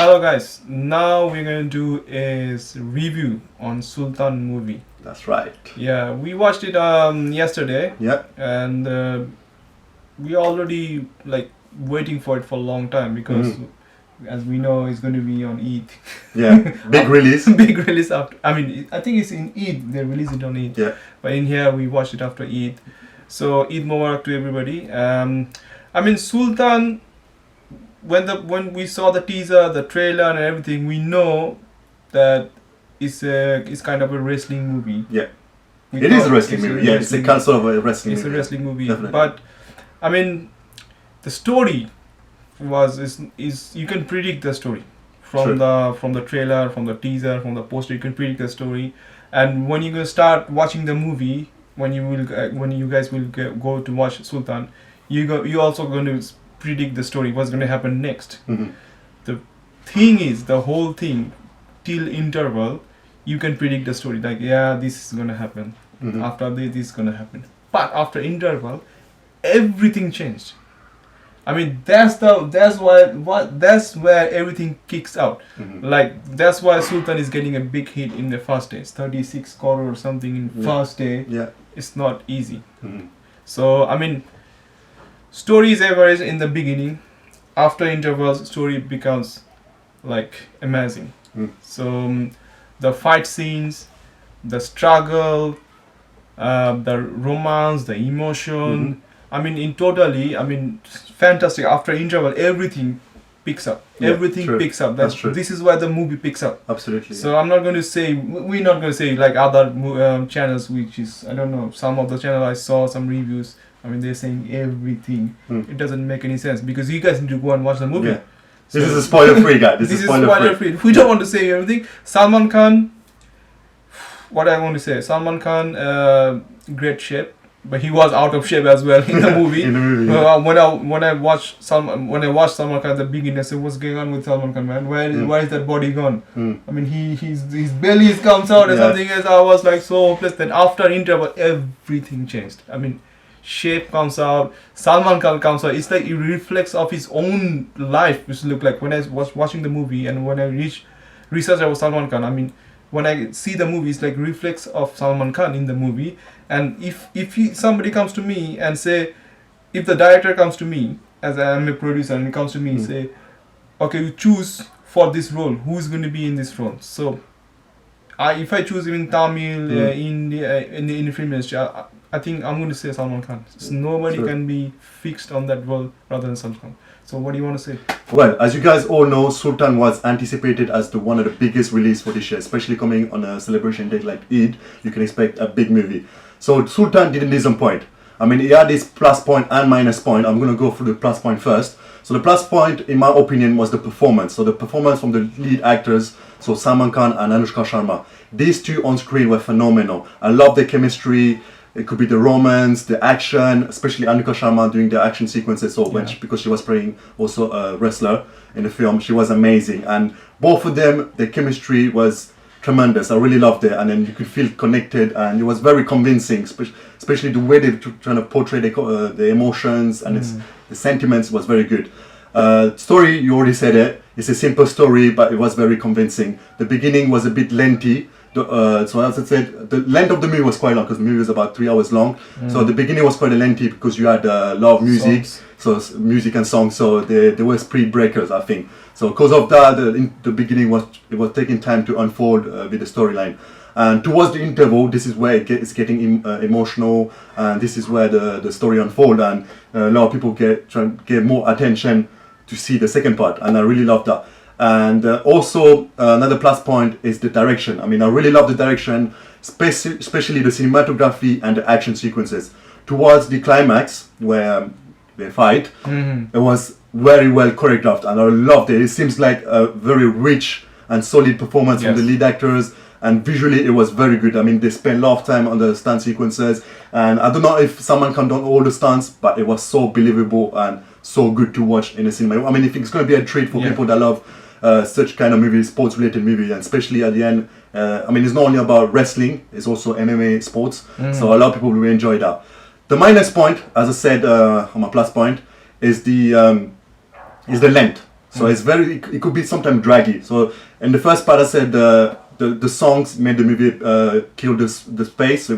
Hello guys, now we're going to do is review on Sultan movie. That's right. Yeah, we watched it yesterday. Yeah. And we already like waiting for it for a long time because as we know it's going to be on Eid. Yeah, big release. Big release after. I mean, I think it's in Eid. They release it on Eid. Yeah. But in here we watched it after Eid. So Eid Mubarak to everybody. I mean Sultan. When we saw the teaser, the trailer, and everything, we know that it's kind of a wrestling movie. Yeah, it is a wrestling movie. Yeah, it's a kind of a wrestling movie. It's a wrestling movie. Definitely. But I mean, the story is you can predict the story from the trailer, from the teaser, from the poster. You can predict the story, and when you gonna start watching the movie, when you guys will go to watch Sultan, you also going to predict the story, what's going to happen next. The thing is, the whole thing till interval, you can predict the story, like this is going to happen, after this is going to happen, but after interval everything changed. I mean that's where everything kicks out. Like that's why Sultan is getting a big hit in the first day. It's 36 crore or something in first day. Yeah, it's not easy. So I mean, story is average in the beginning. After intervals, story becomes like amazing. So the fight scenes, the struggle, the romance, the emotion. I mean, in totally, I mean, fantastic. After interval, everything picks up. Yeah, everything true. picks up. That's true. This is where the movie picks up. Absolutely. So I'm not going to say, we're not going to say like other channels, which is, I don't know, some of the channel I saw some reviews. I mean, they're saying everything. It doesn't make any sense because you guys need to go and watch the movie. Yeah. So this is a spoiler-free guy. This is spoiler-free. We don't want to say everything. Salman Khan, what I want to say, Salman Khan, great shape, but he was out of shape as well in the movie. In the movie, yeah. When I watched Salman Khan at the beginning, I said, what's going on with Salman Khan, man? Where is that body gone? I mean, his belly comes out or something else. I was like so hopeless. Then after interval, everything changed. I mean, shape comes out, Salman Khan comes out. It's like it reflects of his own life, which look like when I was watching the movie and when I research about Salman Khan. I mean, when I see the movie, it's like reflex of Salman Khan in the movie. And if somebody comes to me and say, if the director comes to me as I'm a producer and he comes to me and say, okay, you choose for this role, who's going to be in this role? So if I choose even Tamil in the film industry, I think I'm going to say Salman Khan. So nobody can be fixed on that role rather than Salman Khan. So what do you want to say? Well, as you guys all know, Sultan was anticipated as one of the biggest release for this year, especially coming on a celebration date like Eid. You can expect a big movie. So Sultan didn't disappoint. I mean, he had his plus point and minus point. I'm going to go through the plus point first. So the plus point, in my opinion, was the performance. So the performance from the lead actors, so Salman Khan and Anushka Sharma. These two on screen were phenomenal. I love their chemistry. It could be the romance, the action, especially Anushka Sharma doing the action sequences. So because she was playing also a wrestler in the film, she was amazing. And both of them, their chemistry was tremendous. I really loved it, and then you could feel connected, and it was very convincing, especially the way they trying to portray the emotions and the sentiments was very good. Story, you already said it. It's a simple story, but it was very convincing. The beginning was a bit lengthy. So as I said, the length of the movie was quite long because the movie was about 3 hours long. So the beginning was quite lengthy because you had a lot of music, music and songs. So there were speed breakers, I think. So because of that, the beginning was taking time to unfold with the storyline. And towards the interval, this is where it's getting emotional, and this is where the story unfolds, and a lot of people get more attention to see the second part, and I really love that. And also another plus point is the direction. I mean, I really love the direction, especially the cinematography and the action sequences. Towards the climax where they fight, it was very well choreographed, and I loved it. It seems like a very rich and solid performance from the lead actors, and visually it was very good. I mean, they spent a lot of time on the stunt sequences, and I don't know if someone can do all the stunts, but it was so believable and so good to watch in a cinema. I mean, if it's going to be a treat for people that love such kind of movies, sports-related movies, and especially at the end, I mean, it's not only about wrestling, it's also MMA sports, so a lot of people will enjoy that. The minus point, as I said on my plus point, is the length. So it's very, it could be sometimes draggy. So in the first part I said the songs made the movie kill the pace. So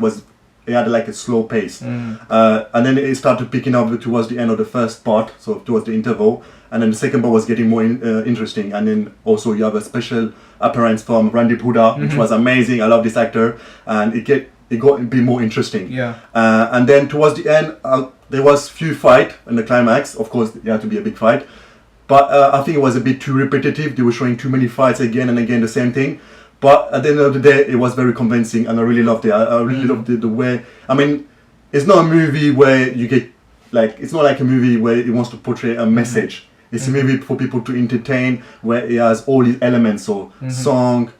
it had like a slow pace. And then it started picking up towards the end of the first part, so towards the interval. And then the second part was getting more interesting. And then also you have a special appearance from Randeep Hooda, which was amazing. I love this actor. And it got a bit more interesting. Yeah. And then towards the end, there was few fight in the climax. Of course, it had to be a big fight. But I think it was a bit too repetitive. They were showing too many fights again and again, the same thing. But at the end of the day, it was very convincing, and I really loved it. I really loved the way. I mean, it's not a movie where you get it's not like a movie where it wants to portray a message. It's a movie for people to entertain, where it has all these elements, so song,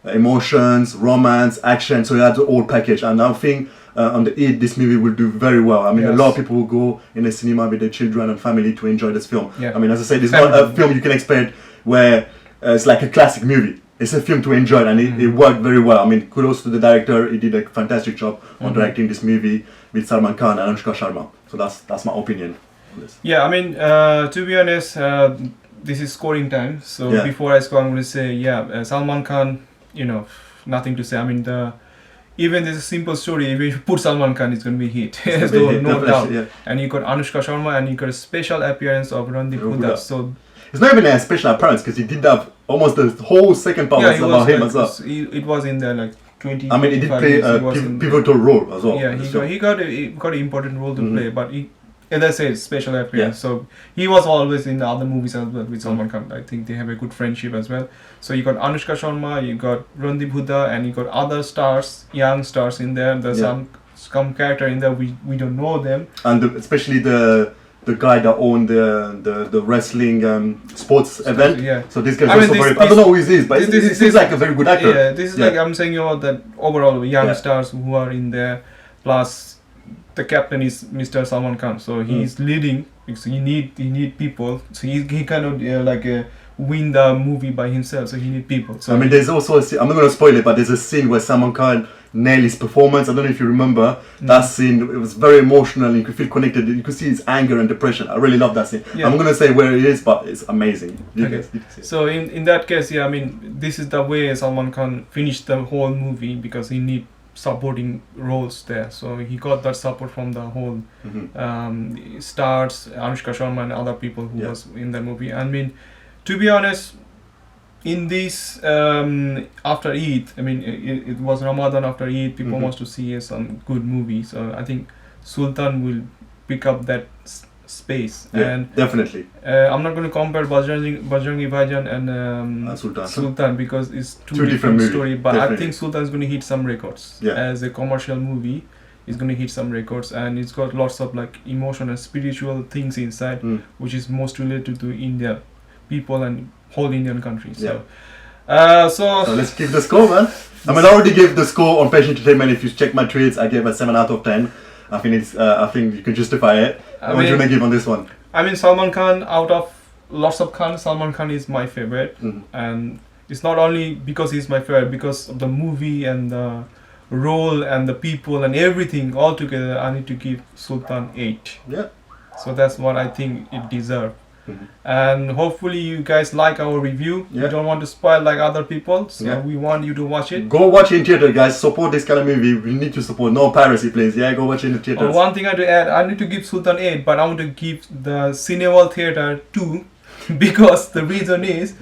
emotions, romance, action. So it has the whole package, and I think on the Eid, this movie will do very well. I mean, a lot of people will go in the cinema with their children and family to enjoy this film. Yeah. I mean, as I said, it's not a film you can expect where it's like a classic movie. It's a film to enjoy, and it worked very well. I mean, kudos to the director. He did a fantastic job on directing this movie with Salman Khan and Anushka Sharma. So that's my opinion on this. Yeah, I mean, to be honest, this is scoring time. So before I score, I'm going to say, Salman Khan, nothing to say. I mean, even this simple story, if you put Salman Khan, it's going to be hit. There's no doubt. Yeah. And you got Anushka Sharma, and you got a special appearance of Randeep Hooda. So it's not even a special appearance, because he did have almost the whole second part was about him as well. It was in there like 20. I mean, he did play a pivotal role as well. Yeah, he got an important role to play, but as I said, special appearance. So he was always in the other movies as well with Salman Khan. I think they have a good friendship as well. So you got Anushka Sharma, you got Randeep Hooda, and you got other stars, young stars in there. There's some character in there we don't know them. And especially the guy that owned the wrestling sports event. Yeah. So this guy's also very. I don't know who he is, but he seems like a very good actor. Yeah, this is like I'm saying about that overall young stars who are in there. Plus, the captain is Mr. Salman Khan, so he's leading because he need people. So he cannot win the movie by himself. So he need people. So I mean, there's also I'm not gonna spoil it, but there's a scene where Salman Khan nailed his performance. I don't know if you remember that scene. It was very emotional. You could feel connected. You could see his anger and depression. I really love that scene. Yeah. I'm gonna say where it is, but it's amazing. So in that case, I mean, this is the way Salman Khan finished the whole movie, because he need supporting roles there. So he got that support from the whole stars, Anushka Sharma and other people who was in the movie. I mean, to be honest, in this after Eid, I mean, it was Ramadan after Eid, people wants to see some good movie. So I think Sultan will pick up that space. Yeah, and definitely. I'm not going to compare Bajrangi Bhaijaan and Sultan because it's two different stories. But definitely. I think Sultan is going to hit some records as a commercial movie. It's going to hit some records, and it's got lots of like emotional and spiritual things inside, which is most related to India people and whole Indian country. So let's give the score, man. I mean, I already gave the score on Patient Entertainment. If you check my tweets, I gave a 7 out of 10. I think it's. I think you can justify it. What do you want to give on this one? I mean, Salman Khan, out of lots of Khan, Salman Khan is my favorite, and it's not only because he's my favorite, because of the movie and the role and the people and everything all together. I need to give Sultan 8. Yeah. So that's what I think it deserves. And hopefully you guys like our review. We don't want to spoil like other people, so we want you to watch it. Go watch it in theater, guys. Support this kind of movie. We need to support. No piracy, please. Yeah, go watch it in the theater. One thing I have to add, I need to give Sultan 8, but I want to give the Cineworld Theatre 2 because the reason is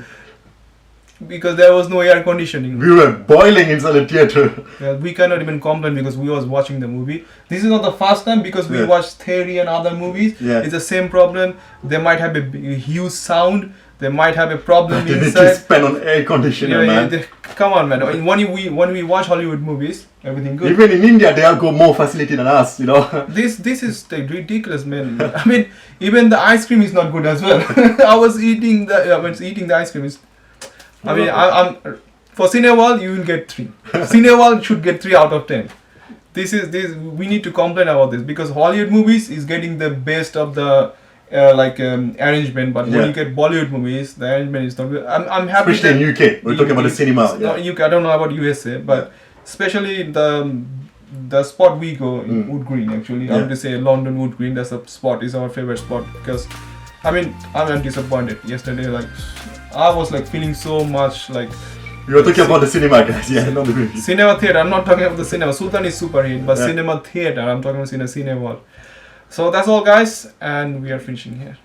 because there was no air conditioning. We were boiling inside the theater. We cannot even complain because we was watching the movie. This is not the first time because we watched Theory and other movies. It's the same problem. They might have a huge sound. They might have a problem they inside. Need to spend on air conditioner, man. Come on, man. When we watch Hollywood movies, everything good. Even in India, they have got more facility than us, you know. This is ridiculous, man. I mean, even the ice cream is not good as well. I was eating the ice cream. I'm for Cineworld you will get 3. Cineworld should get 3 out of 10. This we need to complain about this because Hollywood movies is getting the best of the arrangement, but when you get Bollywood movies, the arrangement is not good. I'm happy. Especially in UK, we're talking about the cinema. UK, I don't know about USA, but especially the spot we go in Wood Green. Actually, I would say London Wood Green. That's a spot is our favorite spot because I mean, I'm disappointed. Yesterday, like, I was like feeling so much like. You were talking about the cinema, guys. Yeah, not the movie. Cinema theater. I'm not talking about the cinema. Sultan is super hit, but Yeah. cinema theater. I'm talking about cinema. So that's all, guys, and we are finishing here.